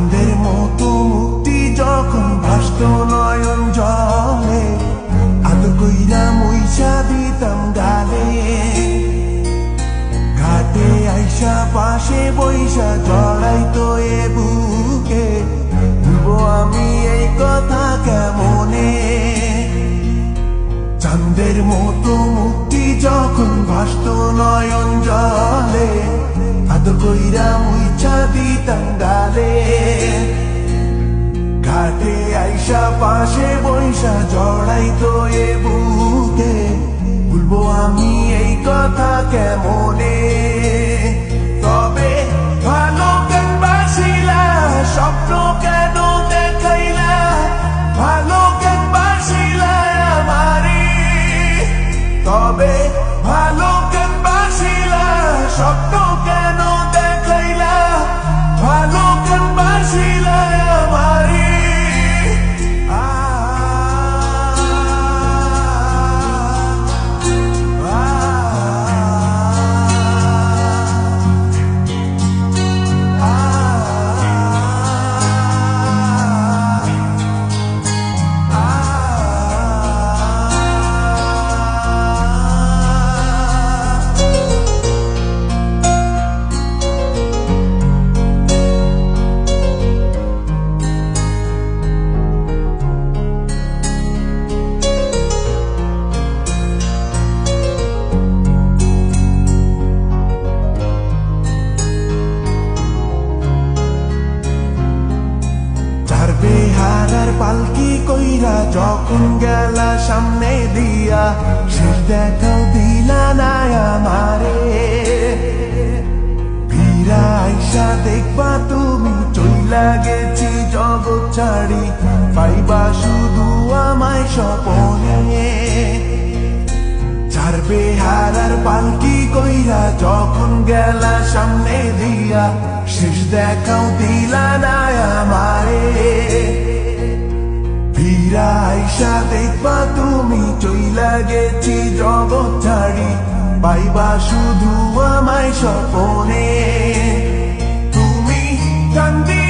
চাঁদের মতো মুক্তি যখন ভাসত নয়ন জলে, আদর কইরা মুইসা দিতাম গালে। ঘাটে আইসা পাশে বইসা জড়াইতো এ বুকে, ভুলবো আমি এই কথা কেমনে। চাঁদের মতো মুক্তি যখন ভাসত নয়ন জলে, আদর কইরা মুইছা দিতাম গালে। ঘাটে আইসা পাশে বইসা জড়াইতো এ বুকে, ভুলবো আমি এই কথা কেমনে। তবে ভালো কেন বাসিলা, স্বপ্ন কেন দেখাইলা, ভালো কেন বাসিলা আমারে। তবে ভালো কেন বাসিলা, স্বপ্ন কেন দেখাইলা, ভালো কেন বাসিলা আমারে। বেহারার পালকি কইরা যখন গেলা সামনে দিয়া, শেষ দেখাও দিলা না আমারে। ফিরা আইসা দেখবা তুমি চইলা গেছি জগৎ ছাড়ি, পাইবা শুধু আমায় স্বপনে। চার বেহারার পালকি কইরা যখন গেলা সামনে দিয়া, শেষ দেখাও দিলা না আমারে। ফিরা আইসা দেখবা তুমি চইলা গেছি জগৎ ছাড়ি, পাইবা শুধু আমায় স্বপনে। তুমি কান্দি